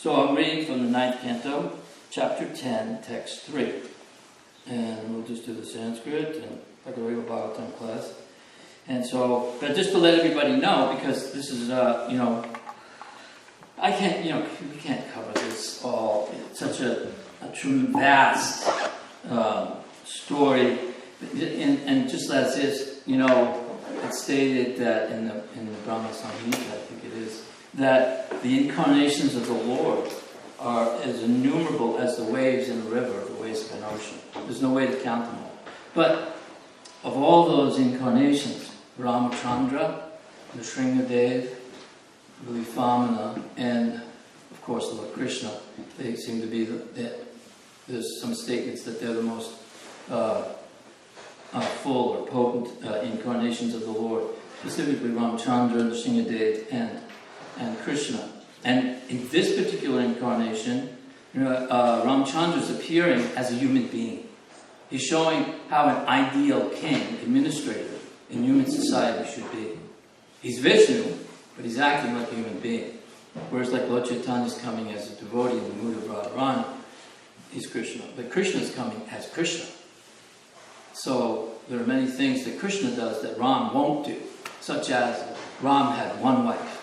So I'm reading from the 9th Canto, chapter 10, text 3. And we'll just do the Sanskrit and Bhagavad Bhagavatam class. And so, but just to let everybody know, because this is, I can't, we can't cover this all. It's such a vast story. And just as is, it's stated that in the Brahma Samhita, I think it is, that the incarnations of the Lord are as innumerable as the waves in a river, the waves of an ocean. There's no way to count them all. But of all those incarnations, Ramachandra, Nrsingadev, Vamana, and of course Lord Krishna, they seem to be there's some statements that they're the most full or potent incarnations of the Lord, specifically Ramachandra, Nrsingadev, and Krishna. And in this particular incarnation, Ramachandra is appearing as a human being. He's showing how an ideal king, administrator in human society should be. He's Vishnu, but he's acting like a human being. Whereas like Lord Chaitanya is coming as a devotee in the mood of Radharani, he's Krishna. But Krishna is coming as Krishna. So there are many things that Krishna does that Ram won't do, such as Ram had one wife.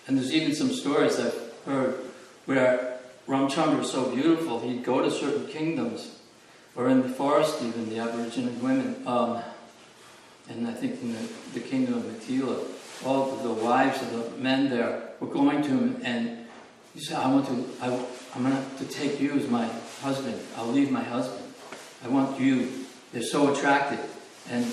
And there's even some stories I've heard where Ramachandra was so beautiful, he'd go to certain kingdoms, or in the forest even, the Aboriginal women, and I think in the kingdom of Mithila, all of the wives of the men there were going to him, and he said, I'm going to take you as my husband. I'll leave my husband. I want you. They're so attractive. And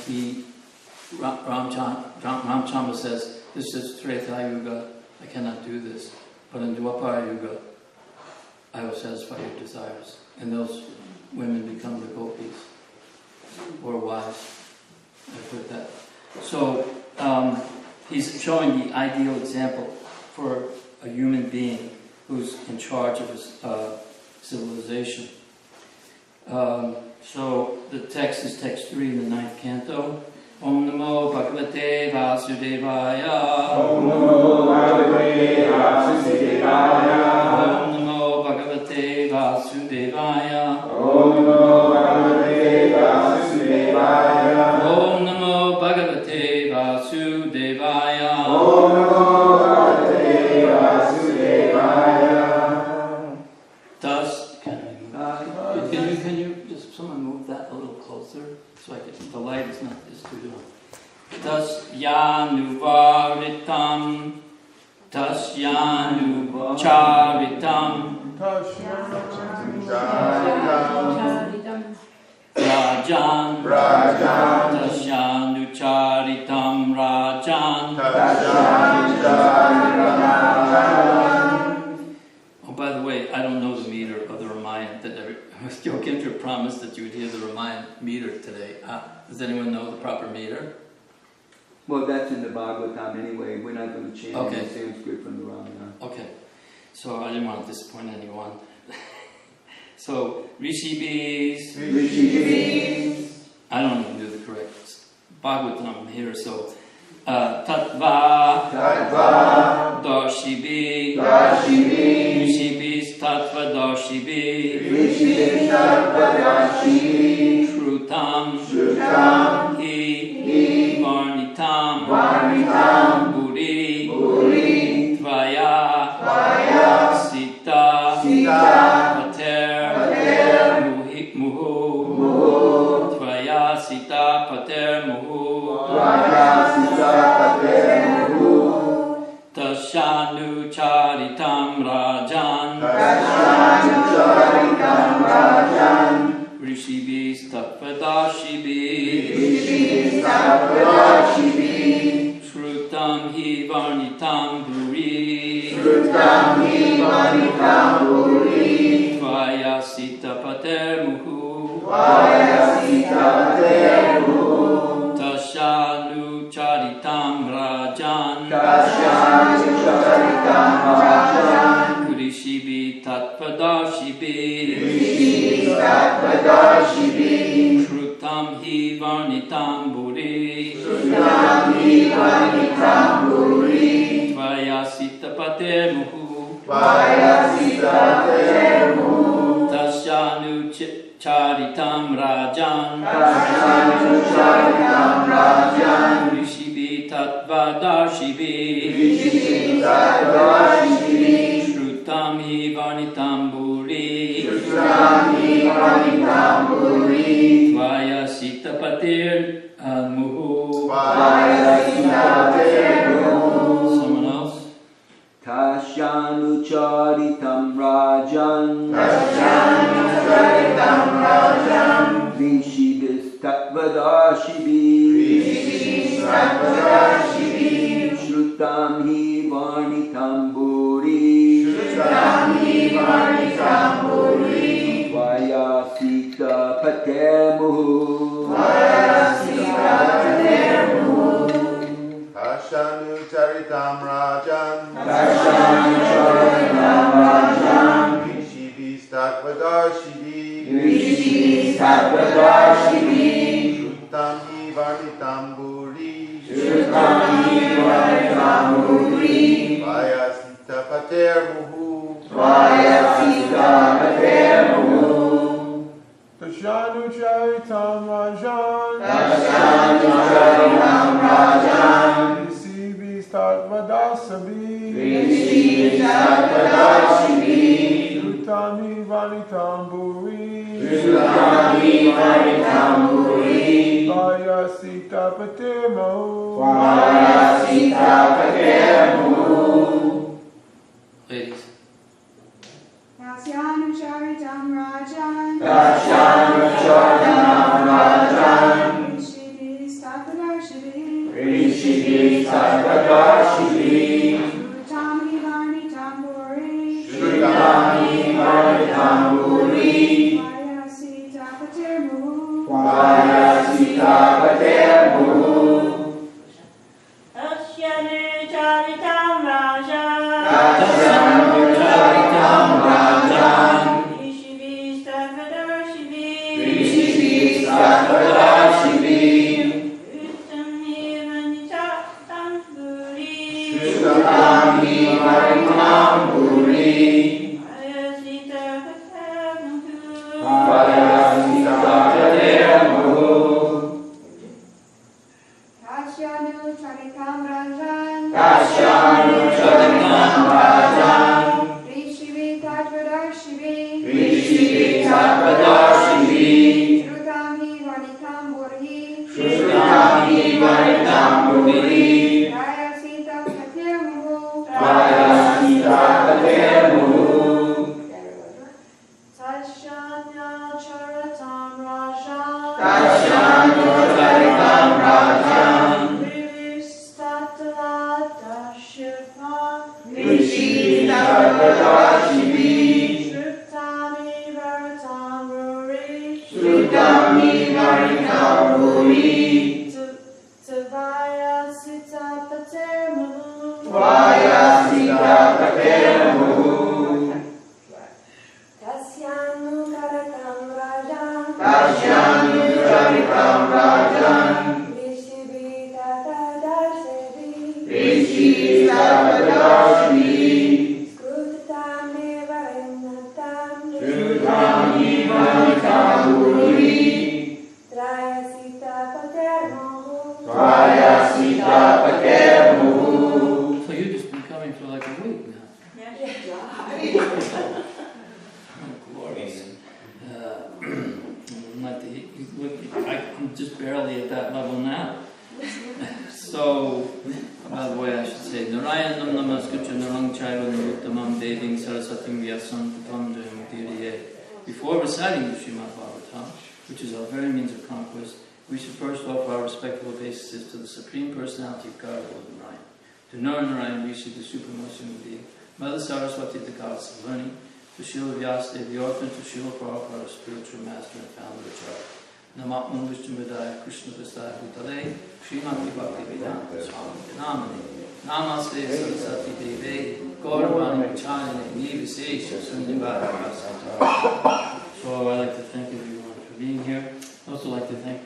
Ramachandra says, this is Treta Yuga. I cannot do this. But in Dwapara Yuga, I will satisfy your desires. And those women become the gopis, or wives. I've heard that. So, he's showing the ideal example for a human being who's in charge of his civilization. So the text is text 3 in the 9th canto. Om Namo Bhagavate Vasudevaya. Om Namo Bhagavate Vasudevaya. Om Namo Bhagavate Vasudevaya. Om Namo Bhagavate Vasudevaya. Om Namo Bhagavate Vasudevaya. Om Namo Bhagavate Vasudevaya. Thus, can you just someone move that a little closer so I can, the light is not is too dark. Tas yanuvaritam, tas yanucharitam, Rajan, tas yanucharitam Rajan. Oh, by the way, I don't know the meter of the Ramayana. Gokula promised that you would hear the Ramayana meter today. Does anyone know the proper meter? Well, that's in the Bhagavatam anyway. We're not going to change Okay. the Sanskrit from the Ramayana. Okay, so I didn't want to disappoint anyone. So, Rishibis. I don't even do the correct Bhagavatam here, so Tattva, Darshibi, Rishibis, Tattva, Darshibi, Shrutam, Hi, Varnitam, Buri, Tvaya, Sita, Pater, Muhu, Tvaya, Sita, Pater, Muhu, Tashanu Charitam Rajan, Rishibis Tattva-Darshibi, Shrutam Hi Varnitam Buri, Tvaya Sita Pater Muhu, Tashanu Charitam Rajan, Rishibi Tattva-Darshibi, Shrutam Hi Varnitam Buri, Tvaya Sita Pater Muhu, Tashanu Charitam Rajan, Rishibi Tattva-Darshibi, Shrutam Hi Varnitam Buri, Tvaya Sita Pater Muhu. Someone else? Tashyanu Charitam Rajan, Rishibis Tattva-Darshibi, Shrutam Hi Varnitam Buri, Tvaya Sita Pater Muhu, Ashanu Charitam Rajan, Rishibis Tattva-Darshibi, Shrutam Hi Varnitam Buri, Tvaya Sita Pater Muhu, Tashanu Charitam Rajan, Rishibis Tattva-Darshibi, Shrutam Hi Varnitam Buri, Tvaya Sita Pater Muhu. Ladies. Tasyanu Charitam Rajan, Rishibis Tattva-Darshibi, Shrutam Hi Varnitam Buri, Tvaya Sita Pater Muhu, Tasyanu Charitam Rajan, Rishibis Tattva-Darshibi, Shrutam Shrutami Varitam Puri. Ayasita Patermuhu. Vayasita Patermuhu. Kashyanu Charitam Rajan. Kashyanu Charitam Rajan. Rishivi Tatvadarshivi. Rishivi Tatvadarshivi. Shrutami Vanitam Burhi. Shrutami Varitam Puri. Ayasita Patermuhu. Vayasita Patermuhu. Tashyanya Charitam Rajan. Kashyanu Charitam Rajan. Rivistatvadarshipha. Rishivi Tatvadarshivi. Shrutami Varitam Burhi. Shrutami Varitam Puri. Vayasita Patermuhu. Vayasita Patermuhu. Kasyanu Charitam Rajan. Kashyanu Charitam Rajan. Rishivi Tatvadarshivi. Rishivi Tatvadarshivi. Skrutami Varinatam. Shrutami Varitam Puri. Trayasita Patermuhu. Vayasita Patermuhu. So you've just been coming for like a week now. Yes. Oh, glorious. I'm just barely at that level now. So, by the way, I should say, Narayanam Namaskritya Narang Chaiva Niruttamam Deving Sarasatim Vyasam Tatam Jayamutiriye. Before reciting the Srimad Bhagavatam, which is our very means of conquest, we should first offer our respectful obeisances to the Supreme Personality of God, Lord Narayan. To Narayan Rishi, the Supremest Human Being, Mother Saraswati, the Goddess of Learning, to Srila Vyasadeva, the author, to Srila Prabhupada, our spiritual master and founder of Charity. Nama Om Vishnu Vidaya Krishna Vistaya Bhutale Srimati Bhakti Vedanta Swami Namani Namaste Saraswati Deve Gauravani Vachanine Nivasesha Sundivada. So I'd like to thank everyone for being here. I'd also like to thank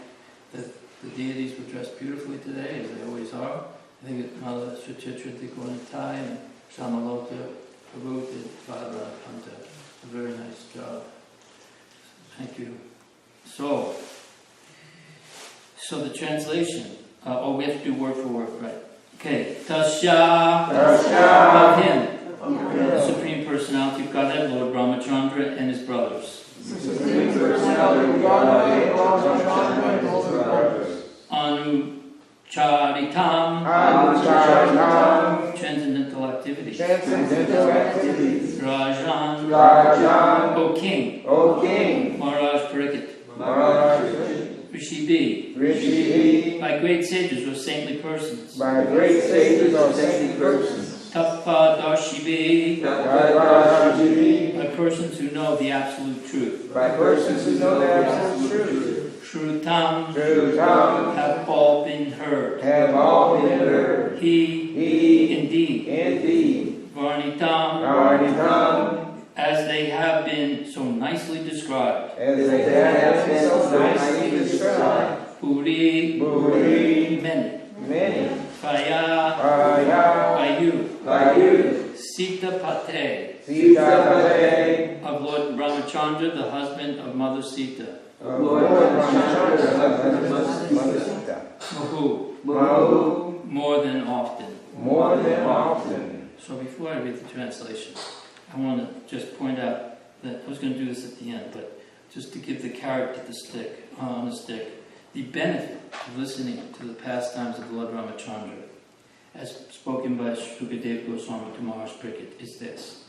that the deities were dressed beautifully today, as they always are. I think that Mother Suchitra Dikonitai and Shamalota Prabhu did Talavana a very nice job. Thank you. So the translation. We have to do word for word, right? Okay. Tasya. Of him. The Supreme Personality of Godhead, Lord Ramachandra and his brothers. Anucharitam. Transcendental activities. Rajan. O King. Maharaj Parikit. Rishi B. By great sages or saintly persons. Tattvadarshi B. By persons who know the absolute truth. Shrutam. Have all been heard. He. Indeed. Varnitam. As they have been so nicely described. Puri. Many. Kaya. By you. Sita Pate. Of Lord Ramachandra, the husband of Mother Sita. Mahu. More than often. So before I read the translation, I want to just point out that I was going to do this at the end, but just to give the carrot to the stick, on the stick, the benefit of listening to the pastimes of Lord Ramachandra, as spoken by Sukadeva Goswami to Maharaj Parikit, is this.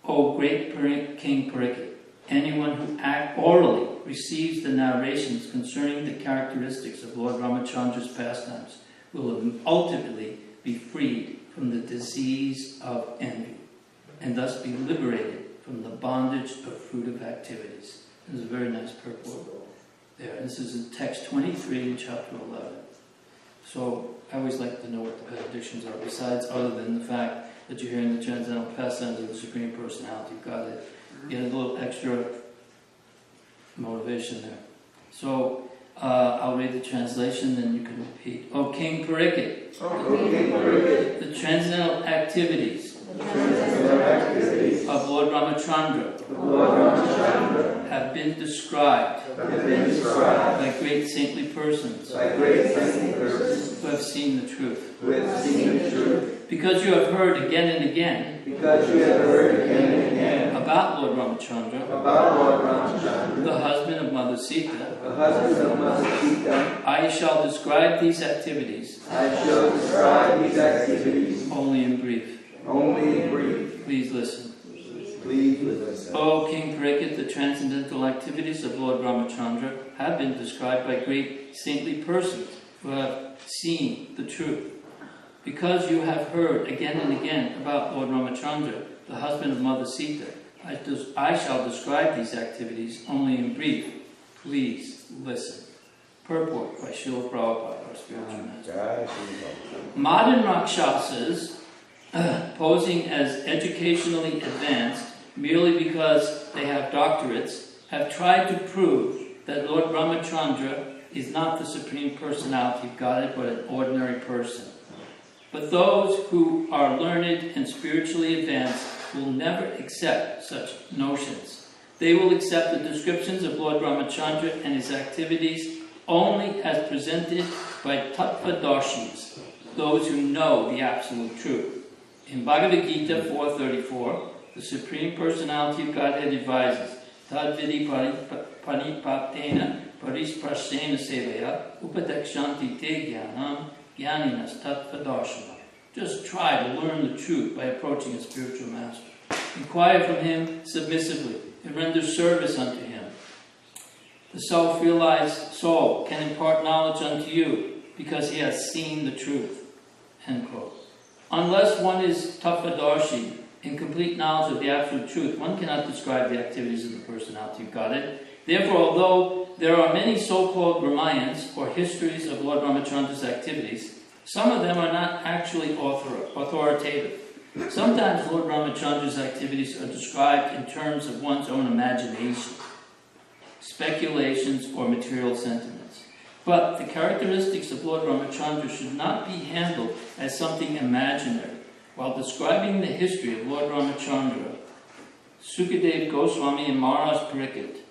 O great King Parikit, anyone who orally receives the narrations concerning the characteristics of Lord Ramachandra's pastimes will ultimately be freed from the disease of envy, and thus be liberated from the bondage of fruitive activities. There's a very nice purport there. And this is in text 23 in chapter 11. So I always like to know what the benedictions are, besides other than the fact that you're hearing the transcendental pastimes of the Supreme Personality of Godhead. You get a little extra motivation there. So I'll read the translation, then you can repeat. O King Parikit. The the transcendental activities activities of Lord Ramachandra of Lord Ramachandra have been described have been described by great saintly persons by great saintly persons who have seen the truth. who have seen the truth, Because you have heard again and again because you have heard again and again about Lord Ramachandra, about Lord Ramachandra, the husband of Mother Sita, the husband of Mother Sita. I shall describe these activities I shall describe these activities only in brief. only in brief. Please listen. Please listen. O King Pariksit, the transcendental activities of Lord Ramachandra have been described by great saintly persons who have seen the truth. Because you have heard again and again about Lord Ramachandra, the husband of Mother Sita, I shall describe these activities only in brief. Please listen. Purport by Srila Prabhupada, our spiritual master. Modern Rakshasas, posing as educationally advanced merely because they have doctorates, have tried to prove that Lord Ramachandra is not the Supreme Personality of Godhead, but an ordinary person. But those who are learned and spiritually advanced will never accept such notions. They will accept the descriptions of Lord Ramachandra and his activities only as presented by Tattvadarshis, those who know the absolute truth. In Bhagavad Gita 4.34, the Supreme Personality of Godhead advises, Tadvidi paripaptena parisprasena sevaya upadekshanti te jnanam jnaninas tattvadarshana. Just try to learn the truth by approaching a spiritual master. Inquire from him submissively and render service unto him. The self-realized soul can impart knowledge unto you because he has seen the truth. End quote. Unless one is Tattvadarshi, in complete knowledge of the absolute truth, one cannot describe the activities of the personality of Godhead. Therefore, although there are many so-called Ramayans or histories of Lord Ramachandra's activities, some of them are not actually authoritative. Sometimes Lord Ramachandra's activities are described in terms of one's own imagination, speculations, or material sentiments. But the characteristics of Lord Ramachandra should not be handled as something imaginary. While describing the history of Lord Ramachandra, Sukadev Goswami and Maharaj Pariksit,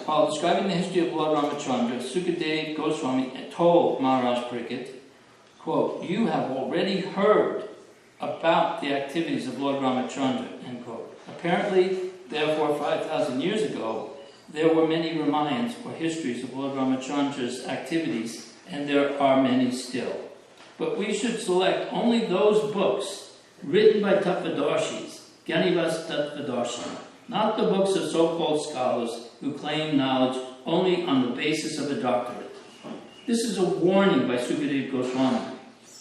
while describing the history of Lord Ramachandra, Sukadev Goswami told Maharaj Pariksit, quote, "You have already heard about the activities of Lord Ramachandra," end quote. Apparently, therefore, 5,000 years ago, there were many Ramayans or histories of Lord Ramachandra's activities, and there are many still. But we should select only those books written by Tattvadarshis, Jnanivas Tattvadarshana, not the books of so-called scholars who claim knowledge only on the basis of a doctorate. This is a warning by Sukadev Goswami.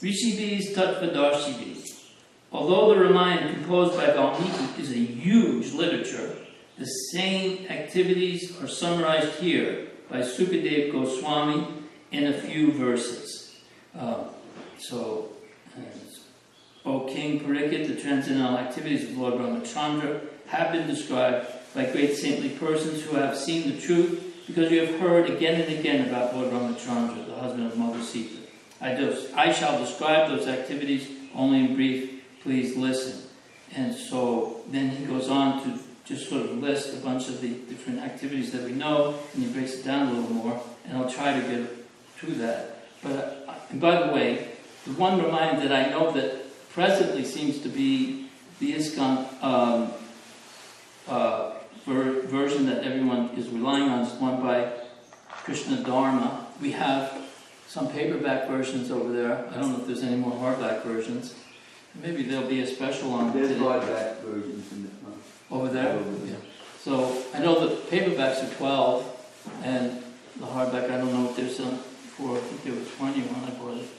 Rishibhis Tattvadarshibhis. Although the Ramayana composed by Valmiki is a huge literature, the same activities are summarized here by Sukadev Goswami in a few verses. O King Pariksit, the transcendental activities of Lord Ramachandra have been described by great saintly persons who have seen the truth, because you have heard again and again about Lord Ramachandra, the husband of Mother Sita. I shall describe those activities only in brief. Please listen. And so then he goes on to just sort of list a bunch of the different activities that we know, and he breaks it down a little more, and I'll try to get through that. But, and by the way, the one Ramayana that I know that presently seems to be the ISKCON version that everyone is relying on is one by Krishna Dharma. We have some paperback versions over there. I don't know if there's any more hardback versions. Maybe there'll be a special on There's today. hardback versions in the front. Over there? Yeah. So I know the paperbacks are 12, and the hardback, I don't know if there's some for, I think there was 20 when I bought it,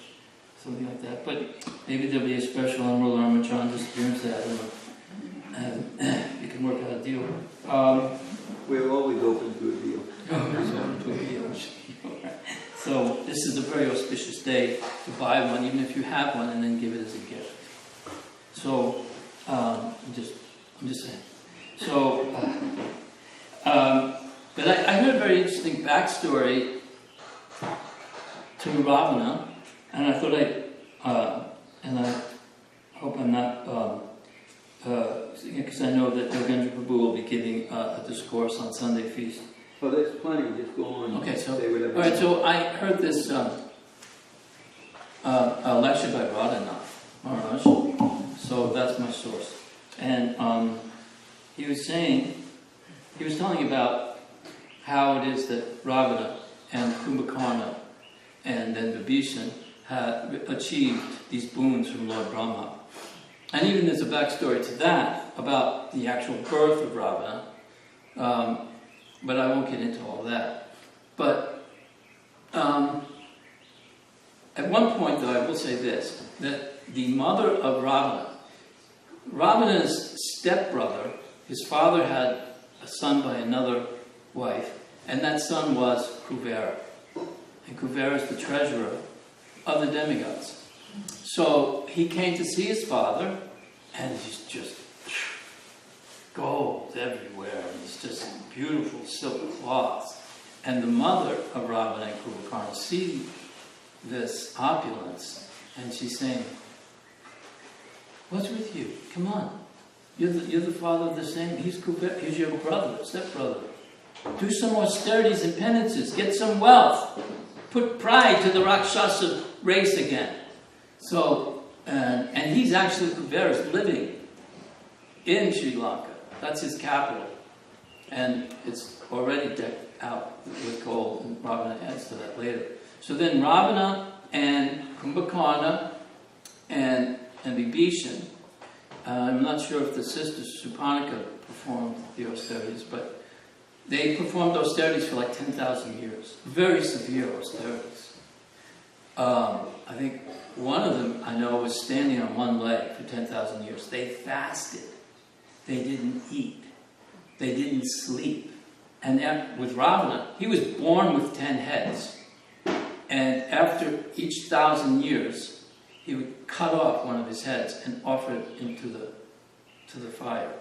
something like that. But maybe there'll be a special on Lord Ramachandra's appearance that I don't know. You can work out a deal. We're always open to a deal. So this is a very auspicious day to buy one, even if you have one, and then give it as a gift. So I'm just saying. So, but I heard a very interesting backstory to Ravana, and I thought I'd I know that Yogendra Prabhu will be giving a discourse on Sunday feast. Well, there's plenty. Just go on. Okay, so Say whatever. all right. So I heard this a lecture by Radhanath Maharaj. So that's my source, and he was telling about how it is that Ravana and Kumbhakarna and then Vibhishan had achieved these boons from Lord Brahma. And even there's a backstory to that about the actual birth of Ravana, but I won't get into all that. But at one point, though, I will say this, that the mother of Ravana's stepbrother, his father had a son by another wife, and that son was Kuvera. And Kuvera is the treasurer of the demigods. So he came to see his father, and he's just gold everywhere, and it's just beautiful silk cloths. And the mother of Ravana and Kumbhakarna see this opulence, and she's saying, "What's with you? Come on. You're the father of the same. He's your brother, stepbrother. Do some austerities and penances. Get some wealth. Put pride to the Rakshasa race again." So, and he's actually, Kuvera's living in Sri Lanka. That's his capital. And it's already decked out with gold, and Ravana adds to that later. So then Ravana and Kumbhakarna and Vibhishan, I'm not sure if the sister Suparnika performed the austerities, but they performed austerities for like 10,000 years. Very severe austerities. I think one of them, I know, was standing on one leg for 10,000 years. They fasted. They didn't eat. They didn't sleep. And with Ravana, he was born with 10 heads. And after each 1,000 years, he would cut off one of his heads and offer it into the fire.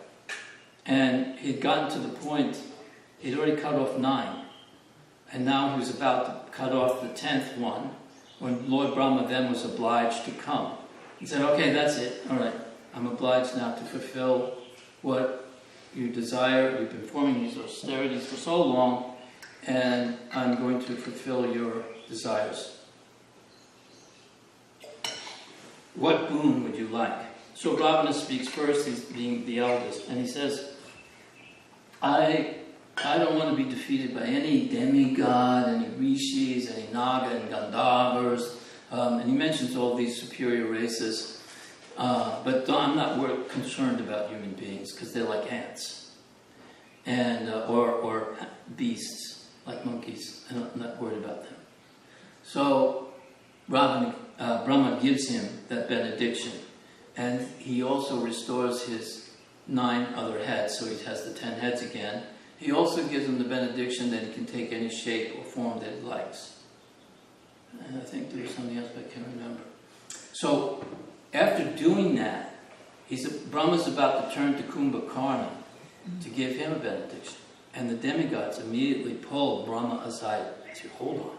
And he'd gotten to the point, he'd already cut off 9. And now he was about to cut off the 10th one, when Lord Brahma then was obliged to come. He said, "Okay, that's it. All right, I'm obliged now to fulfill what you desire. You've been performing these austerities for so long, and I'm going to fulfill your desires. What boon would you like?" So Ravana speaks first, he's being the eldest, and he says, I don't want to be defeated by any demigod, any rishis, any naga and gandharvas. And he mentions all these superior races. But I'm not concerned about human beings, because they're like ants. And or beasts, like monkeys. I'm not worried about them. So Brahma gives him that benediction. And he also restores his 9 other heads, so he has the 10 heads again. He also gives him the benediction that he can take any shape or form that he likes. And I think there was something else, but I can't remember. So, after doing that, Brahma's about to turn to Kumbhakarna to give him a benediction. And the demigods immediately pull Brahma aside and say, "Hold on.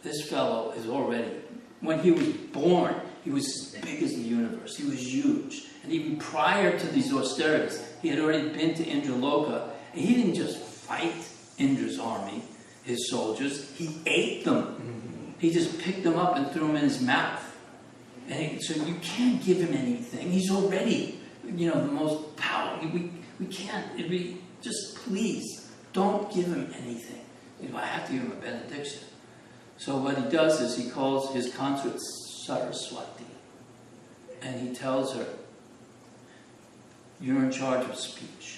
This fellow is already, when he was born, he was as big as the universe. He was huge. And even prior to these austerities, he had already been to Indraloka. And he didn't just fight Indra's army, his soldiers. He ate them. He just picked them up and threw them in his mouth. And so you can't give him anything. He's already, the most powerful. We can't. Just please, don't give him anything. I have to give him a benediction. So what he does is he calls his consort Saraswati. And he tells her, "You're in charge of speech.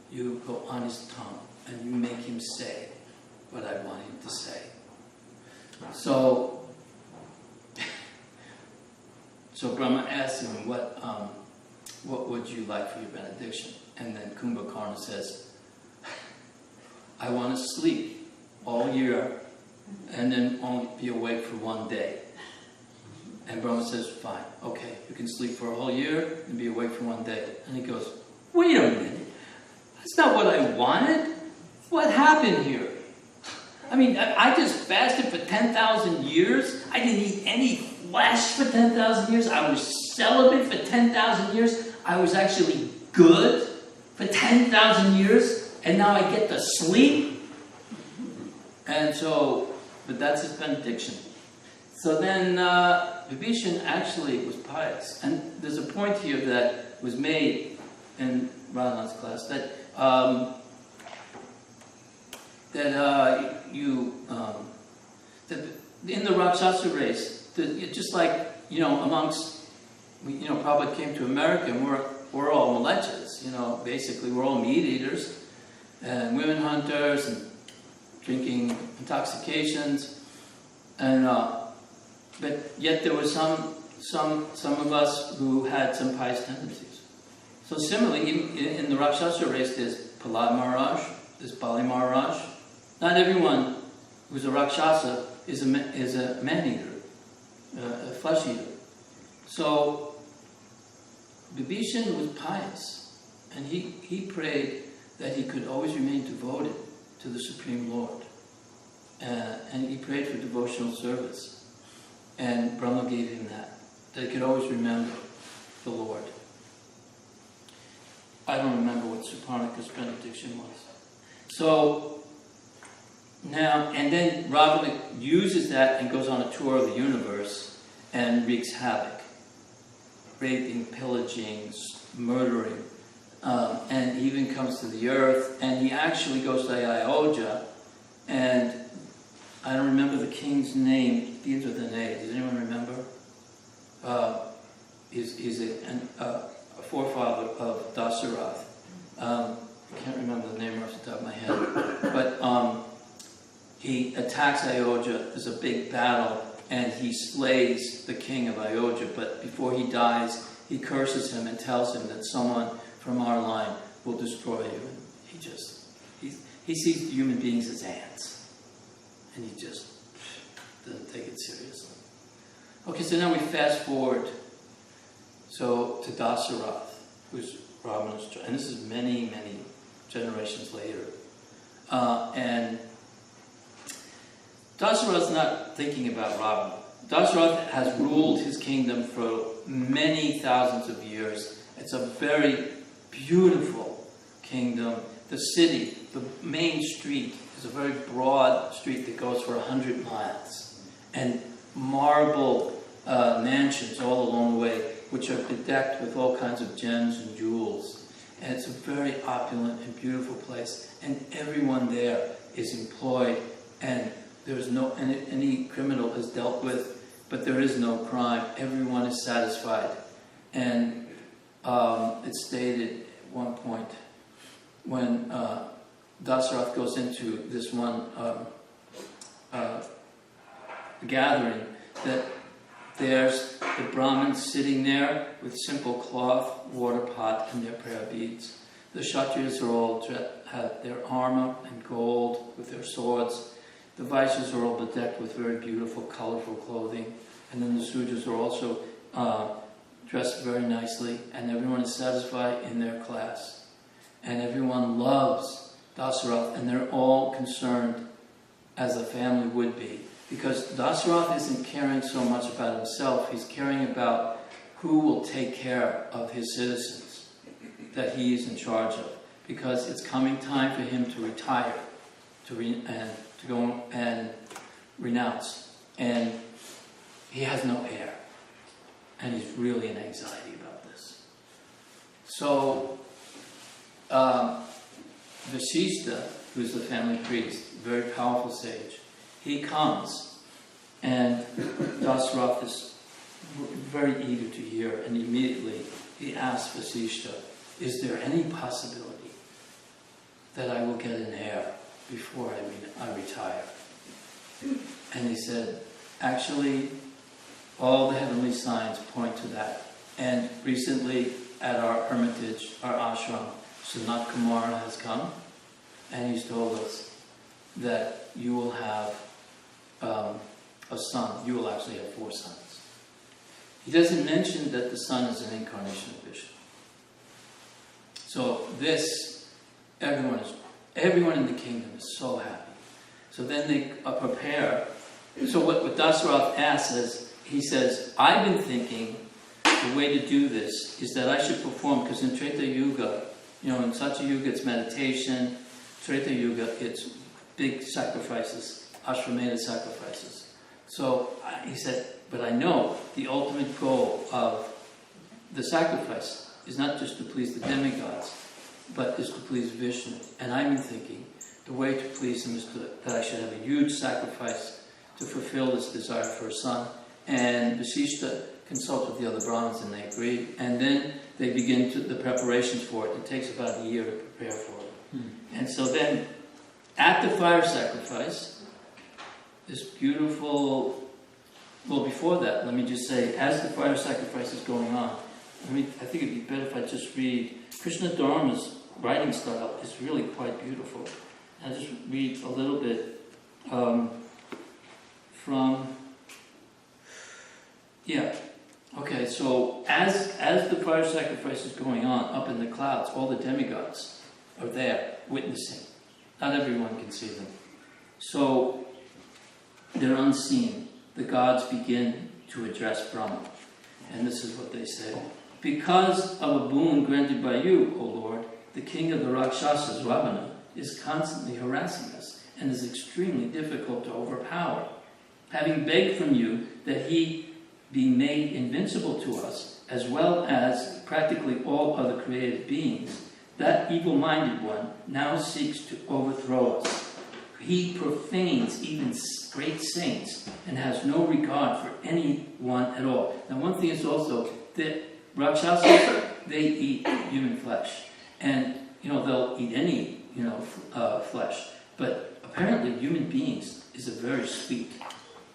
You go on his tongue and you make him say what I want him to say." So Brahma asks him, what would you like for your benediction? And then Kumbhakarna says, "I want to sleep all year and then only be awake for 1 day." And Brahma says, "Fine, okay, you can sleep for a whole year and be awake for 1 day." And he goes, "Wait a minute, that's not what I wanted. What happened here? I mean, I just fasted for 10,000 years. I didn't eat any flesh for 10,000 years. I was celibate for 10,000 years. I was actually good for 10,000 years, and now I get to sleep? And so, but that's his benediction. So then Vibhishan actually was pious. And there's a point here that was made in Radhana's class that that in the Rakshasa race, just like, amongst, Prabhupada came to America and we're all malechas, basically we're all meat eaters and women hunters and drinking intoxications, and but yet there were some of us who had some pious tendencies. So similarly, in the Rakshasa race, there's Prahlad Maharaj, there's Bali Maharaj. Not everyone who's a Rakshasa is a man-eater, a flesh eater. So Vibhishan was pious, and he prayed that he could always remain devoted to the Supreme Lord. And he prayed for devotional service. And Brahma gave him that he could always remember the Lord. I don't remember what Suparnaka's benediction was. So now, and then Ravana uses that and goes on a tour of the universe and wreaks havoc. Raping, pillaging, murdering, and he even comes to the earth, and he actually goes to Ayodhya, and I don't remember the king's name. It begins with an A. Does anyone remember? He's a forefather of Dasarath. I can't remember the name off the top of my head. But he attacks Ayodhya. There's a big battle, and he slays the king of Ayodhya. But before he dies, he curses him and tells him that someone from our line will destroy you. And he sees human beings as ants. And he just doesn't take it seriously. Okay, so now we fast forward to Dasarath, who's Ravana's child. And this is many, many generations later. And Dasarath's not thinking about Ravana. Dasarath has ruled his kingdom for many thousands of years. It's a very beautiful kingdom. The city, the main street, is a very broad street that goes for 100 miles. And marble mansions all along the way, which are bedecked with all kinds of gems and jewels. And it's a very opulent and beautiful place. And everyone there is employed, and there's no any criminal is dealt with, but there is no crime. Everyone is satisfied. And it's stated at one point when Dasarath goes into this one gathering, that there's the Brahmins sitting there with simple cloth, water pot, and their prayer beads. The Kshatriyas are all have their armor and gold with their swords. The Vaishyas are all bedecked with very beautiful, colorful clothing. And then the Sudras are also dressed very nicely, and everyone is satisfied in their class. And everyone loves Dasarath, and they're all concerned, as a family would be. Because Dasarath isn't caring so much about himself, he's caring about who will take care of his citizens that he is in charge of. Because it's coming time for him to retire, to go and renounce. And he has no heir. And he's really in anxiety about this. So, Vasishta, who's the family priest, very powerful sage, he comes, and Dasarath is very eager to hear, and immediately he asks Vasishta, is there any possibility that I will get an heir before I retire? And he said, actually, all the heavenly signs point to that. And recently, at our hermitage, our ashram, Sanat Kumara has come, and he's told us that you will have a son. You will actually have 4 sons. He doesn't mention that the son is an incarnation of Vishnu. So this, everyone in the kingdom is so happy. So then they prepare. So what Dasarath asks is, he says, I've been thinking the way to do this is that I should perform, because in Treta Yuga, in Satya Yuga it's meditation, Treta Yuga it's big sacrifices, Ashwamedha sacrifices. So he said, but I know the ultimate goal of the sacrifice is not just to please the demigods, but is to please Vishnu. And I've been thinking, the way to please him is that I should have a huge sacrifice to fulfill this desire for a son. And Vasishta consulted with the other Brahmins and they agreed. And then they begin the preparations for it. It takes about a year to prepare for it. And so then, at the fire sacrifice, this beautiful... Well, before that, let me just say, as the fire sacrifice is going on, I think it'd be better if I just read Krishna Dharma's writing style is really quite beautiful. I'll just read a little bit from... Yeah. Okay, so as the fire sacrifice is going on, up in the clouds, all the demigods are there witnessing. Not everyone can see them. So they're unseen. The gods begin to address Brahma. And this is what they say. Because of a boon granted by you, O Lord, the king of the Rakshasas, Ravana, is constantly harassing us and is extremely difficult to overpower. Having begged from you that he be made invincible to us, as well as practically all other created beings, that evil-minded one now seeks to overthrow us. He profanes even great saints and has no regard for anyone at all. Now, one thing is also that Rakshasas, they eat human flesh. And, they'll eat any, flesh. But apparently human beings is a very sweet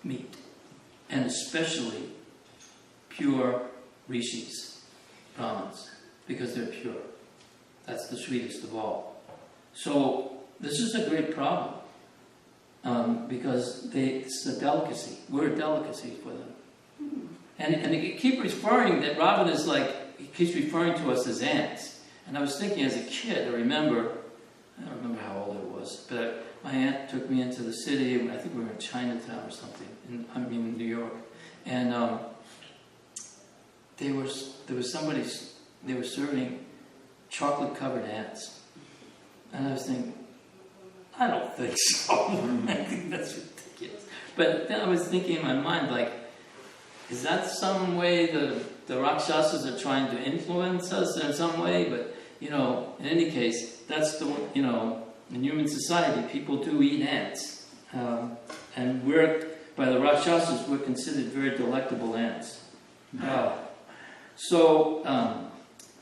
meat. And especially pure rishis, Brahmins, because they're pure. That's the sweetest of all. So this is a great problem. Because it's a delicacy. We're a delicacy for them. And he keeps referring that Ravana is he keeps referring to us as ants. And I was thinking as a kid, I don't remember how old I was, but my aunt took me into the city. I think we were in Chinatown or something, in New York. And they were serving chocolate-covered ants. And I was thinking, I don't think so. I think that's ridiculous. But then I was thinking in my mind, is that some way the Rakshasas are trying to influence us in some way? But, in any case, that's in human society, people do eat ants. And by the Rakshasas, we're considered very delectable ants.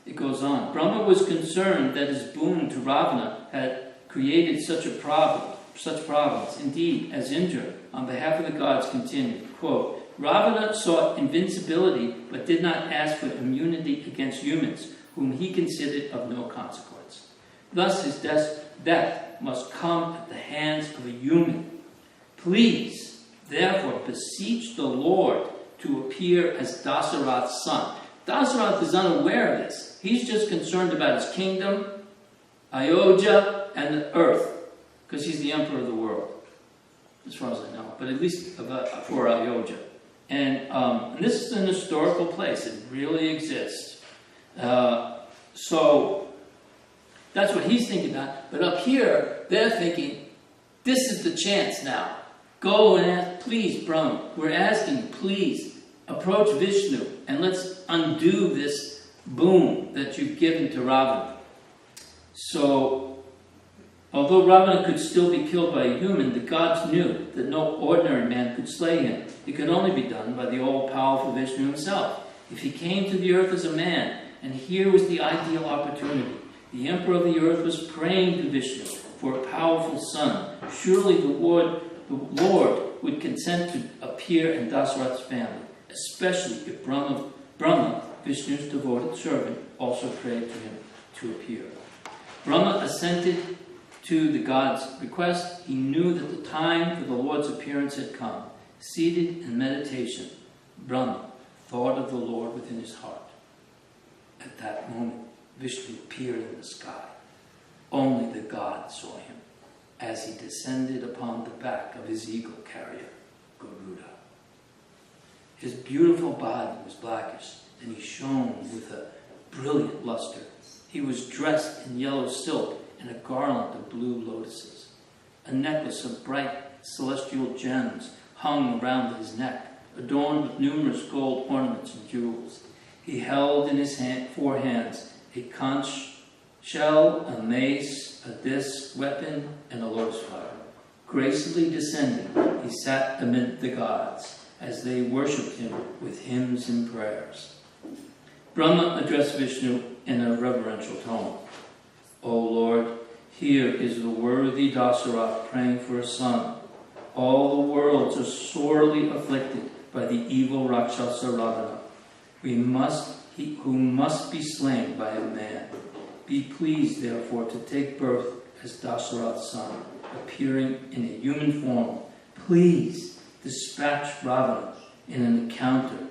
It goes on. Brahma was concerned that his boon to Ravana had created such problems. Indeed, as Indra, on behalf of the gods, continued, quote, Ravana sought invincibility, but did not ask for immunity against humans, whom he considered of no consequence. Thus his death must come at the hands of a human. Please, therefore, beseech the Lord to appear as Dasarath's son. Dasarath is unaware of this. He's just concerned about his kingdom, Ayodhya, and the earth, because he's the emperor of the world, as far as I know, but at least for Ayodhya. And this is an historical place. It really exists. So that's what he's thinking about. But up here, they're thinking, this is the chance now. Go and ask, please, Brahma, we're asking, please, approach Vishnu, and let's undo this boon that you've given to Ravana. So, although Ravana could still be killed by a human, the gods knew that no ordinary man could slay him. It could only be done by the all-powerful Vishnu himself. If he came to the earth as a man, and here was the ideal opportunity. The emperor of the earth was praying to Vishnu for a powerful son. Surely the Lord would consent to appear in Dasarath's family, especially if Brahma, Vishnu's devoted servant, also prayed to him to appear. Brahma assented to the god's request. He knew that the time for the Lord's appearance had come. Seated in meditation, Brahma thought of the Lord within his heart. At that moment, Vishnu appeared in the sky. Only the god saw him as he descended upon the back of his eagle carrier, Garuda. His beautiful body was blackish. and he shone with a brilliant luster. He was dressed in yellow silk and a garland of blue lotuses. A necklace of bright celestial gems hung around his neck, adorned with numerous gold ornaments and jewels. He held in his four hands a conch shell, a mace, a disc, weapon, and a lotus flower. Gracefully descending, he sat amid the gods as they worshipped him with hymns and prayers. Brahma addressed Vishnu in a reverential tone. O Lord, here is the worthy Dasarath praying for a son. All the worlds are sorely afflicted by the evil Rakshasa Ravana, who must be slain by a man. Be pleased, therefore, to take birth as Dasarath's son, appearing in a human form. Please dispatch Ravana in an encounter,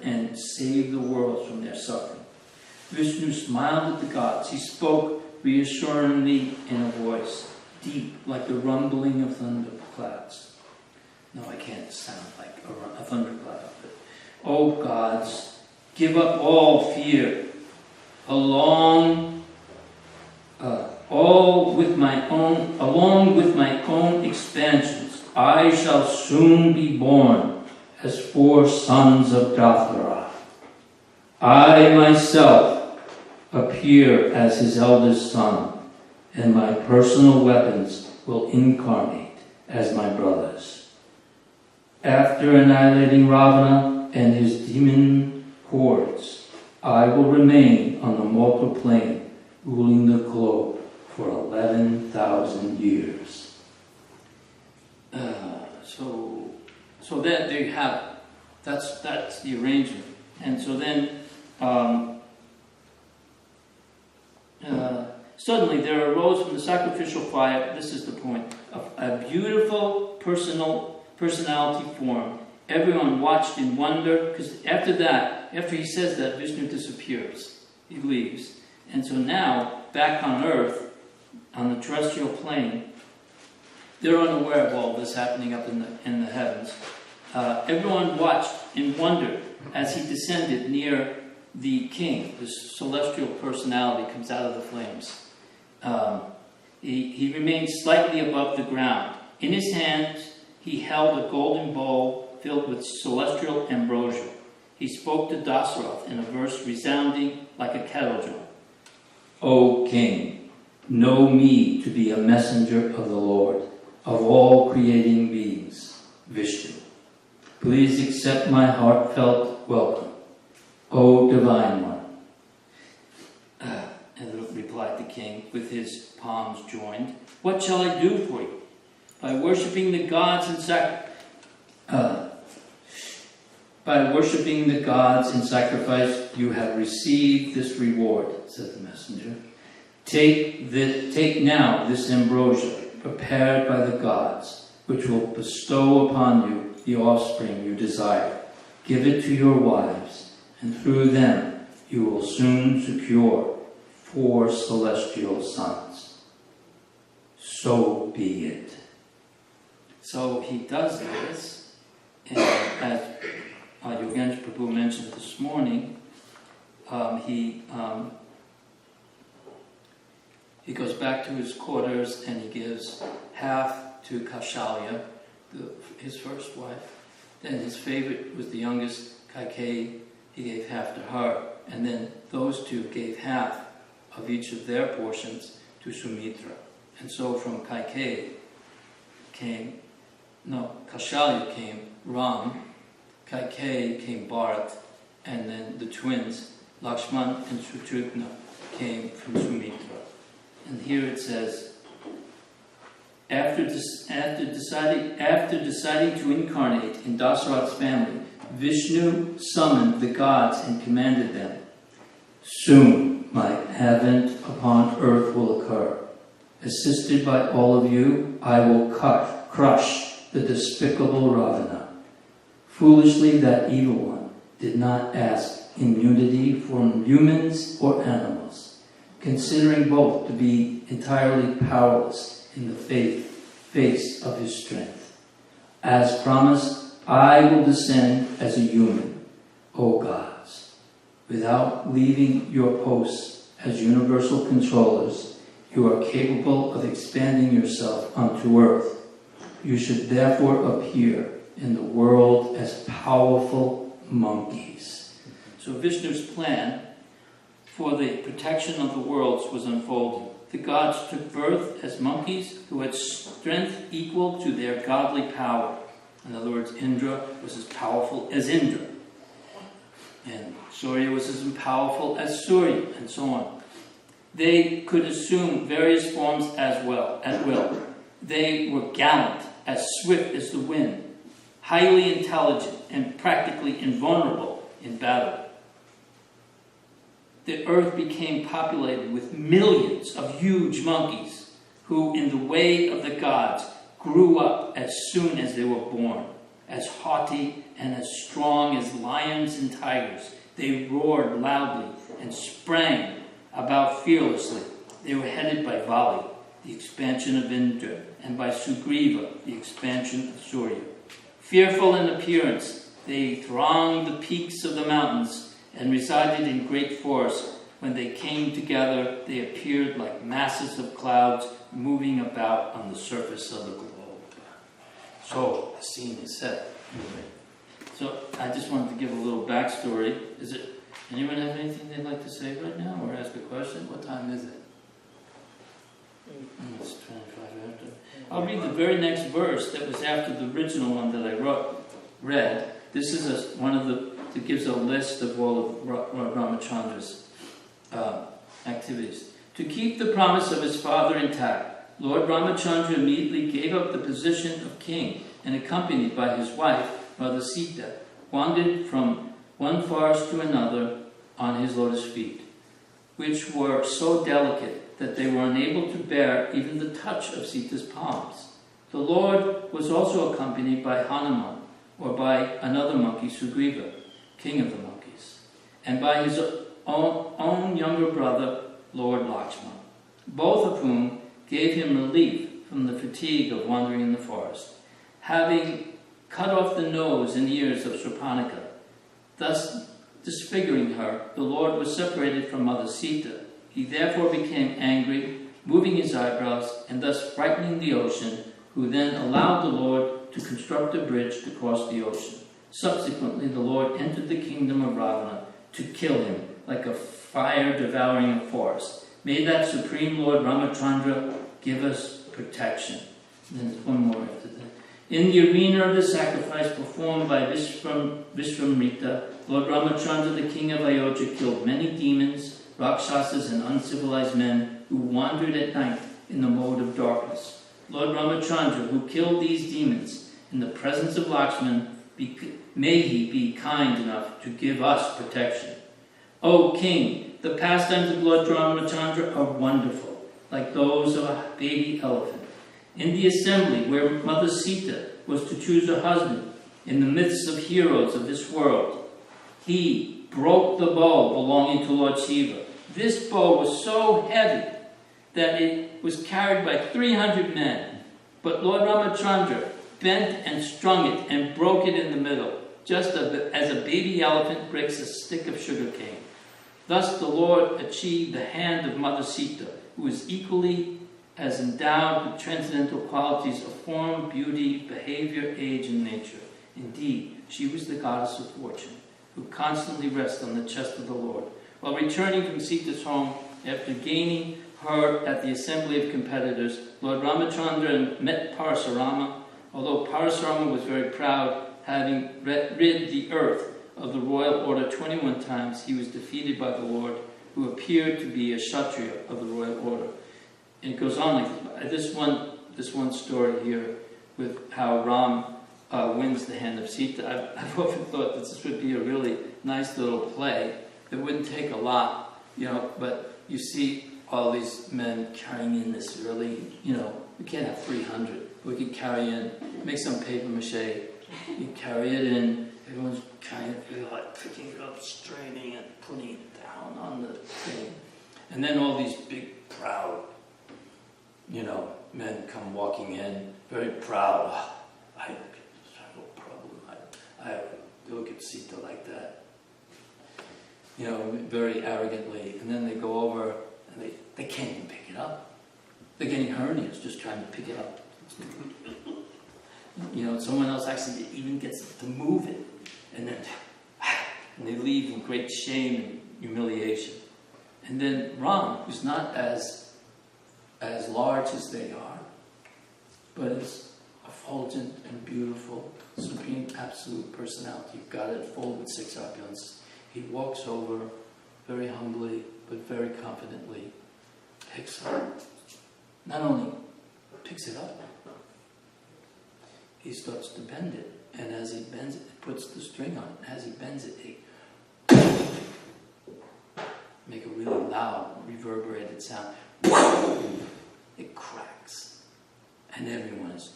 and save the world from their suffering. Vishnu smiled at the gods. He spoke reassuringly in a voice deep like the rumbling of thunderclouds. No, I can't sound like a thundercloud. But, O gods, give up all fear. Along with my own expansions, I shall soon be born as 4 sons of Dathara. I myself appear as his eldest son, and my personal weapons will incarnate as my brothers. After annihilating Ravana and his demon hordes, I will remain on the mortal plane, ruling the globe for 11,000 years. So that there you have it. That's the arrangement. And so then suddenly there arose from the sacrificial fire, this is the point, a beautiful personality form. Everyone watched in wonder, because after he says that, Vishnu disappears. He leaves. And so now, back on Earth, on the terrestrial plane, they're unaware of all this happening up in the heavens. Everyone watched in wonder as he descended near the king. This celestial personality comes out of the flames. He remained slightly above the ground. In his hands, he held a golden bowl filled with celestial ambrosia. He spoke to Dasarath in a verse resounding like a kettle drum. O king, know me to be a messenger of the Lord, of all creating beings, Vishnu. Please accept my heartfelt welcome, O divine one. And replied the king with his palms joined. What shall I do for you? By worshipping the gods in sacrifice, you have received this reward, said the messenger. Take now this ambrosia, prepared by the gods, which will bestow upon you the offspring you desire. Give it to your wives, and through them you will soon secure 4 celestial sons. So be it. So he does this, and as Yogesh Prabhu mentioned this morning, he goes back to his quarters and he gives half to Kaushalya, his first wife. Then his favorite was the youngest, Kaikeyi. He gave half to her, and then those two gave half of each of their portions to Sumitra. And so from Kaushalya came Ram, Kaikeyi came Bharat, and then the twins, Lakshman and Shatrughna, came from Sumitra. And here it says, after deciding to incarnate in Dasarath's family, Vishnu summoned the gods and commanded them, soon my advent upon earth will occur. Assisted by all of you, I will crush the despicable Ravana. Foolishly, that evil one did not ask immunity from humans or animals, considering both to be entirely powerless in the face of his strength. As promised, I will descend as a human. O Without leaving your posts as universal controllers, you are capable of expanding yourself onto earth. You should therefore appear in the world as powerful monkeys. So Vishnu's plan for the protection of the worlds was unfolding. The gods took birth as monkeys who had strength equal to their godly power. In other words, Indra was as powerful as Indra. And Surya was as powerful as Surya, and so on. They could assume various forms as well, at will. They were gallant, as swift as the wind, highly intelligent, and practically invulnerable in battle. The earth became populated with millions of huge monkeys who, in the way of the gods, grew up as soon as they were born. As haughty and as strong as lions and tigers, they roared loudly and sprang about fearlessly. They were headed by Vali, the expansion of Indra, and by Sugriva, the expansion of Surya. Fearful in appearance, they thronged the peaks of the mountains and resided in great forests. When they came together, they appeared like masses of clouds moving about on the surface of the globe. So, the scene is set. Anyway. So, I just wanted to give a little backstory. Anyone have anything they'd like to say right now or ask a question? What time is it? It's 25 after. I'll read the very next verse that was after the original one that I read. This is one of that gives a list of all of Ramachandra's activities. To keep the promise of his father intact, Lord Ramachandra immediately gave up the position of king and, accompanied by his wife, Mother Sita, wandered from one forest to another on his lotus feet, which were so delicate that they were unable to bear even the touch of Sita's palms. The Lord was also accompanied by Hanuman, or by another monkey, Sugriva, king of the monkeys, and by his own younger brother, Lord Lakshmana, both of whom gave him relief from the fatigue of wandering in the forest. Having cut off the nose and ears of Shurpanakha, thus disfiguring her, the Lord was separated from Mother Sita. He therefore became angry, moving his eyebrows and thus frightening the ocean, who then allowed the Lord to construct a bridge to cross the ocean. Subsequently, the Lord entered the kingdom of Ravana to kill him, like a fire devouring a forest. May that Supreme Lord Ramachandra give us protection. And then there's one more after that. In the arena of the sacrifice performed by Vishwamrita, Lord Ramachandra, the king of Ayodhya, killed many demons, rakshasas, and uncivilized men who wandered at night in the mode of darkness. Lord Ramachandra, who killed these demons in the presence of Lakshman, may he be kind enough to give us protection. O king, the pastimes of Lord Ramachandra are wonderful, like those of a baby elephant. In the assembly where Mother Sita was to choose a husband, in the midst of heroes of this world, he broke the bow belonging to Lord Shiva. This bow was so heavy that it was carried by 300 men. But Lord Ramachandra bent and strung it and broke it in the middle, just as a baby elephant breaks a stick of sugar cane. Thus the Lord achieved the hand of Mother Sita, who is equally as endowed with transcendental qualities of form, beauty, behavior, age, and nature. Indeed, she was the goddess of fortune, who constantly rests on the chest of the Lord. While returning from Sita's home, after gaining her at the assembly of competitors, Lord Ramachandra met Parasurama. Although Parasurama was very proud, having rid the earth of the royal order 21 times, he was defeated by the Lord, who appeared to be a Kshatriya of the royal order. And it goes on like this one story here with how Ram wins the hand of Sita. I've often thought that this would be a really nice little play. It wouldn't take a lot, but you see all these men carrying in this really, we can't have 300. We could carry in, make some paper mache, you carry it in, everyone's kind of like picking it up, straining it, putting it down on the thing. And then all these big, proud, men come walking in, very proud. I look at Prabhu, I look at Sita like that. very arrogantly, and then they go over and they can't even pick it up. They're getting hernias just trying to pick it up. Someone else actually even gets to move it, and then and they leave in great shame and humiliation. And then Ram, who's not as large as they are, but is effulgent and beautiful, supreme, absolute personality. You've got it full with 6 opulence. He walks over very humbly, but very confidently, picks up. Not only picks it up, he starts to bend it. And as he bends it, he puts the string on it. As he bends it, he make a really loud, reverberated sound. It cracks. And everyone is,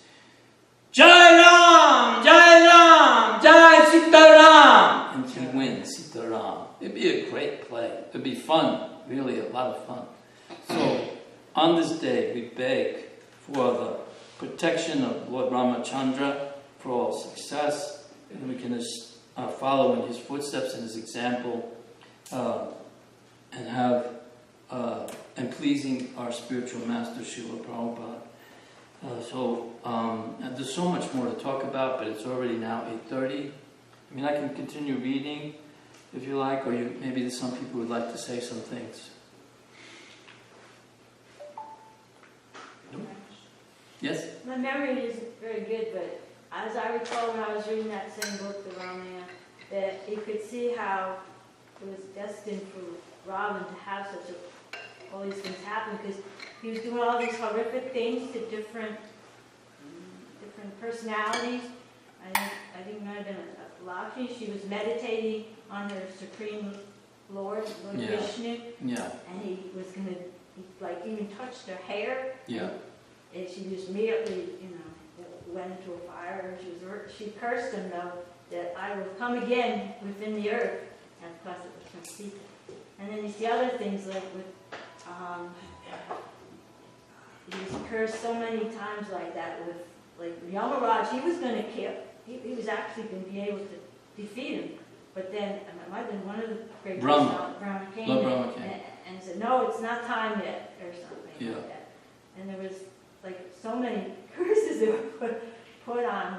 Jai Ram! Jai Ram! Jai Sitaram! And he wins Sitaram. It'd be a great play. It'd be fun. Really a lot of fun. So, on this day, we beg for the protection of Lord Ramachandra, for all success, and we can follow in his footsteps and his example, and pleasing our spiritual master, Srila Prabhupada. And there's so much more to talk about, but it's already now 8:30. I can continue reading if you like, or maybe some people would like to say some things. No? Yes? My memory isn't very good, but as I recall when I was reading that same book, the Ramaya, that you could see how it was destined for Ravan to have all these things happen, because he was doing all these horrific things to different personalities. I think it might have been Lakshmi. She was meditating on her Supreme Lord Vishnu. Yeah. And he even touched her hair. Yeah. And she just immediately, went into a fire. She cursed him, though, that I will come again within the earth. And of course it was from Sita. And then you see other things like with, he was cursed so many times like that with, like Yamaraj, he was going to kill. He was actually going to be able to defeat him. But then, it might have been one of the great Brahma came and said, no, it's not time yet, or something like that. And there was so many curses that were put on,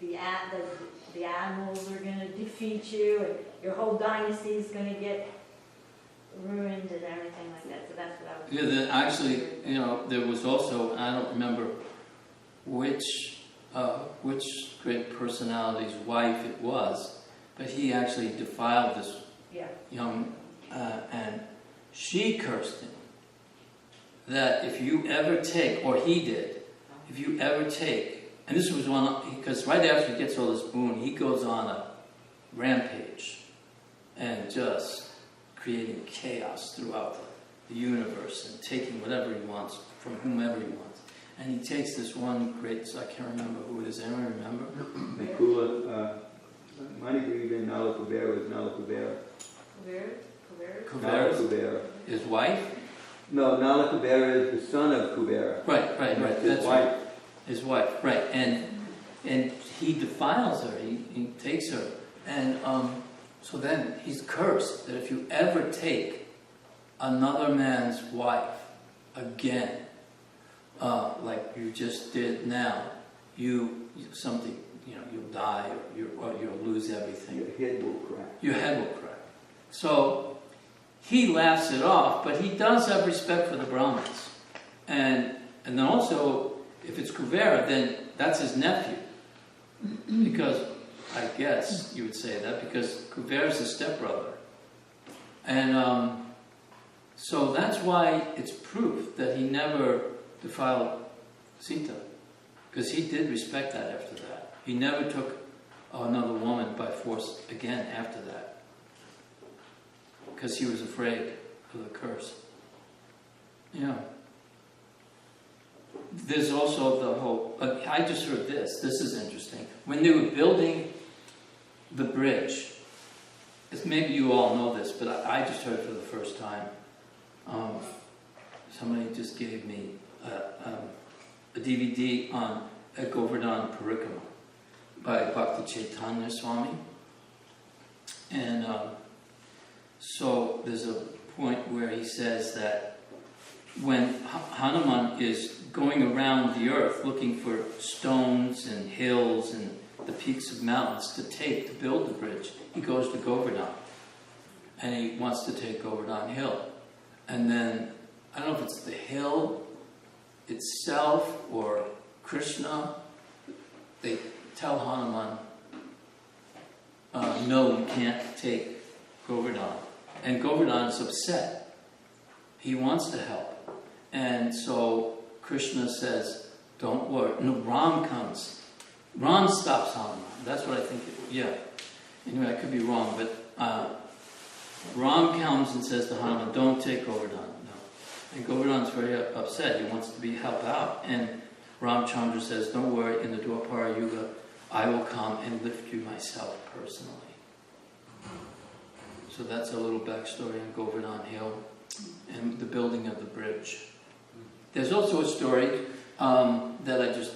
the animals are going to defeat you, and your whole dynasty is going to get ruined and everything like that. So that's what I was. There was also, I don't remember which great personality's wife it was, but he actually defiled this young, and she cursed him. That if you ever take, or he did, if you ever take, and this was one, because right after he gets all this boon, he goes on a rampage and just creating chaos throughout the universe and taking whatever he wants from whomever he wants. And he takes this one great, I can't remember who it is, anyone remember? Gokula, Manigriva, Nala Kubera is Nala Kubera. Kubera? Kubera. His wife? No, Nala Kubera is the son of Kubera. Right. His wife. His wife, right. And he defiles her, he takes her. And so then he's cursed that if you ever take another man's wife again, like you just did now, you'll die, or you'll lose everything. Your head will crack. Your head will crack. So he laughs it off, but he does have respect for the Brahmins. And then also, if it's Kuvera, then that's his nephew. Because, I guess you would say that, because Kuvera's his stepbrother. And so that's why it's proof that he never defiled Sita. Because he did respect that after that. He never took another woman by force again after that. Because he was afraid of the curse. Yeah. There's also the whole, I just heard this is interesting. When they were building the bridge, maybe you all know this, but I just heard it for the first time. Somebody just gave me a DVD on Govardhan Parikrama by Bhakti Chaitanya Swami. And there's a point where he says that when Hanuman is going around the earth looking for stones and hills and the peaks of mountains to build the bridge, he goes to Govardhan. And he wants to take Govardhan Hill. And then, I don't know if it's the hill itself or Krishna, they tell Hanuman, no, you can't take Govardhan. And Govardhan is upset. He wants to help. And so Krishna says, don't worry. No, Ram comes. Ram stops Hanuman. That's what I think. Anyway, I could be wrong, but Ram comes and says to Hanuman, don't take Govardhan. No. And Govardhan's very upset. He wants to help out. And Ramachandra says, don't worry, in the Dwapara Yuga, I will come and lift you myself personally. So that's a little backstory on Govardhan Hill and the building of the bridge. There's also a story that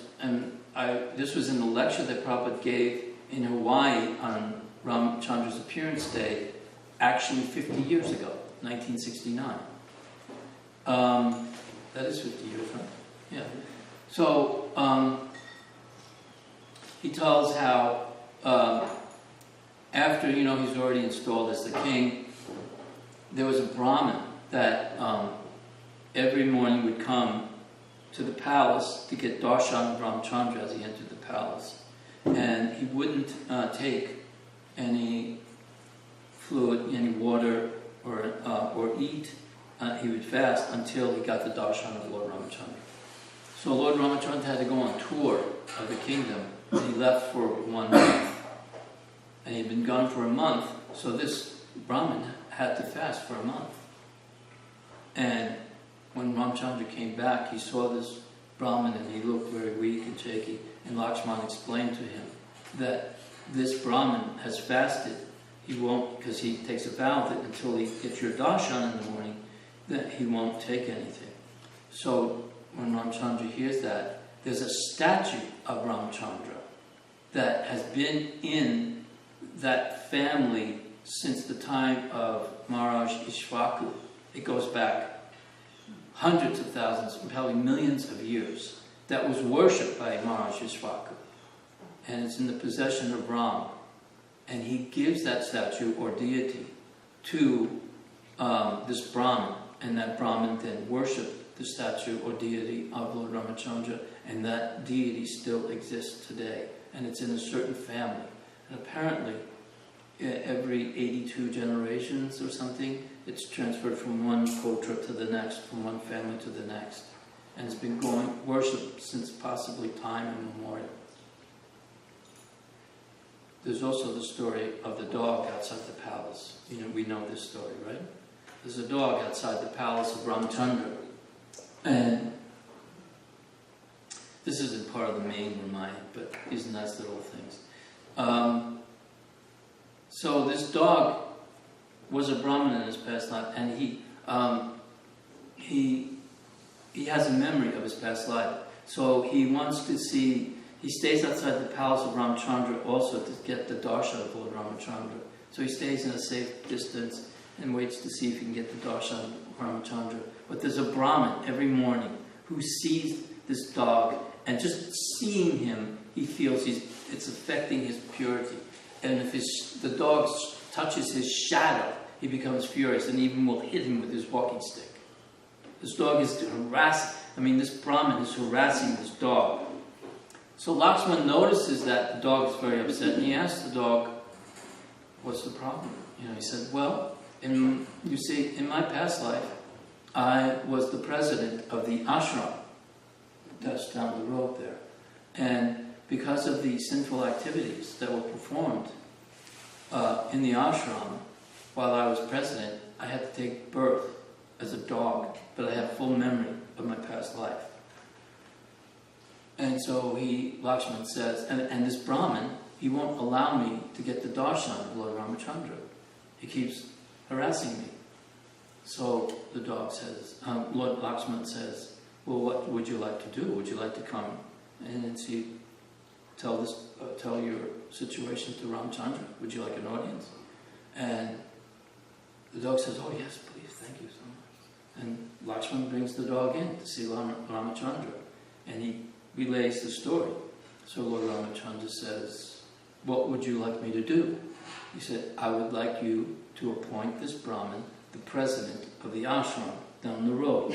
this was in the lecture that Prabhupada gave in Hawaii on Ramachandra's appearance day, actually 50 years ago, 1969. That is 50 years, right? Yeah. So he tells how after he's already installed as the king, there was a Brahmin that every morning would come to the palace to get darshan of Ramachandra as he entered the palace, and he wouldn't take any fluid, any water, or eat. He would fast until he got the darshan of Lord Ramachandra. So Lord Ramachandra had to go on tour of the kingdom, and he left for 1 month. And he'd been gone for a month, so this Brahmin had to fast for a month. And when Ramachandra came back, he saw this Brahmin and he looked very weak and shaky. And Lakshman explained to him that this Brahmin has fasted. He won't, because he takes a vow that until he gets your darshan in the morning, that he won't take anything. So when Ramachandra hears that, there's a statue of Ramachandra that has been in that family since the time of Maharaj Ishvaku. It goes back hundreds of thousands, probably millions of years, that was worshipped by Maharaj Ishvaku. And it's in the possession of Ram. And he gives that statue or deity to this Brahmin, and that Brahmin then worshipped the statue or deity of Lord Ramachandra, and that deity still exists today. And it's in a certain family. And apparently, every 82 generations or something, it's transferred from one potra to the next, from one family to the next. And it's been worshipped since possibly time immemorial. There's also the story of the dog outside the palace. We know this story, right? There's a dog outside the palace of Ramachandra. And this isn't part of the main Ramayana, but these are nice little things. So this dog was a Brahmin in his past life, and he has a memory of his past life. So he wants to see. He stays outside the palace of Ramachandra also to get the darshan of Lord Ramachandra. So he stays in a safe distance and waits to see if he can get the darshan of Ramachandra. But there's a Brahmin every morning who sees this dog, and just seeing him, he feels it's affecting his purity. And if the dog touches his shadow, he becomes furious and even will hit him with his walking stick. This dog is this Brahmin is harassing this dog. So Lakshman notices that the dog is very upset, and he asks the dog, what's the problem? He said, well, in my past life, I was the president of the ashram. That's down the road there. And because of the sinful activities that were performed in the ashram while I was president, I had to take birth as a dog, but I have full memory of my past life. And so Lakshman says, and this Brahmin, he won't allow me to get the darshan of Lord Ramachandra. He keeps harassing me. So the dog says, Lord Lakshman says, well, what would you like to do? Would you like to come and tell your situation to Ramachandra? Would you like an audience? And the dog says, "Oh yes, please, thank you so much." And Lakshman brings the dog in to see Ramachandra, and he relays the story. So Lord Ramachandra says, "What would you like me to do?" He said, "I would like you to appoint this Brahmin the president of the ashram down the road."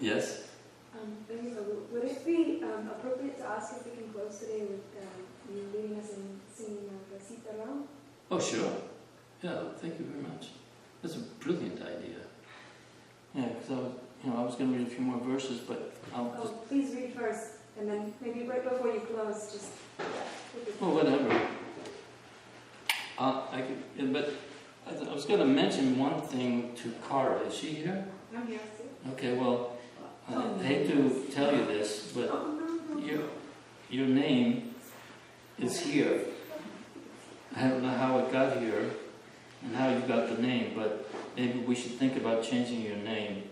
Yes? Would it be appropriate to ask if we can close today with you leading us in singing the Sita Ram? Oh, sure. Yeah, thank you very much. That's a brilliant idea. Yeah, because I was going to read a few more verses, but I'll just... Oh, please read first, and then maybe right before you close, just... Well, whatever. But I was going to mention one thing to Kara. Is she here? I'm here, too. Okay, well, I hate to tell you this, but your name is here. I don't know how it got here and how you got the name, but maybe we should think about changing your name.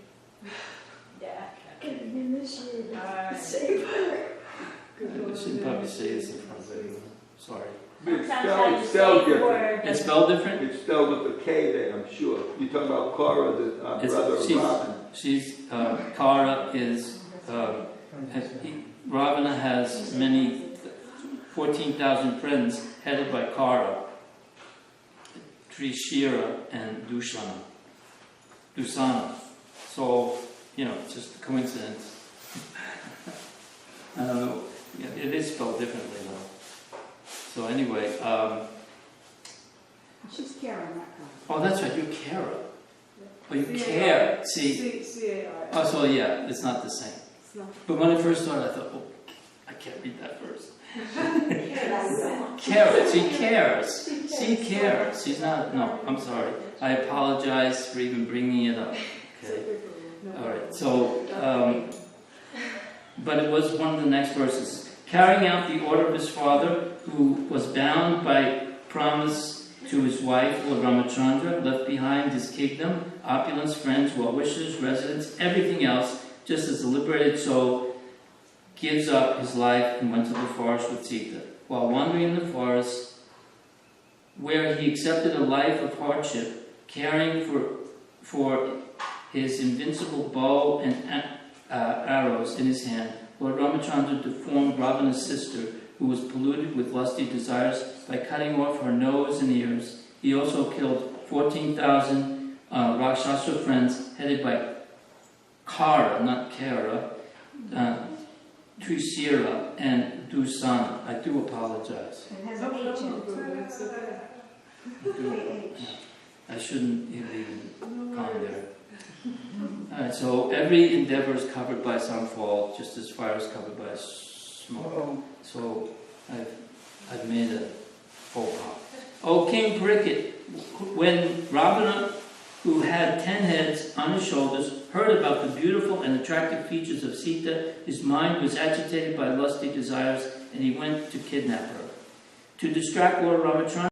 Yeah. I shouldn't probably say this in front of everyone. Sorry. But it's Sometimes spelled you say different. word. It's spelled different? It's spelled with a K there, I'm sure. You're talking about Cora, the brother of Robin. Kara is, Ravana has many, 14,000 friends headed by Kara, Trishira and Dusana. So, it's just a coincidence. I don't know. Yeah, it is spelled differently though. So anyway, She's Kara, not Kara. oh, that's right, you're Kara. Oh, you care. See, C-A-R. oh, so yeah, it's not the same. It's not. But when I first started, I thought, oh, I can't read that verse. Cares. She cares. She cares. She's not. No, I'm sorry. I apologize for even bringing it up. Okay. All right. So, but it was one of the next verses. Carrying out the order of his father, who was bound by promise to his wife, Lord Ramachandra, left behind his kingdom, opulence, friends, well-wishers, residents, everything else, just as the liberated soul gives up his life and went to the forest with Sita. While wandering in the forest, where he accepted a life of hardship, caring for his invincible bow and arrows in his hand, Lord Ramachandra deformed Ravana's sister, who was polluted with lusty desires, by cutting off her nose and ears. He also killed 14,000 Rakshasa friends, headed by Kara, not Kara, Trisira and Dusana. I do apologize. It has an H in it. I shouldn't have even gone there. Alright, so every endeavor is covered by some fall, just as fire is covered by smoke. So I've made a faux pas. O King Parikshit, when Ravana, who had 10 heads on his shoulders, heard about the beautiful and attractive features of Sita, his mind was agitated by lusty desires, and he went to kidnap her. To distract Lord Ramachandra,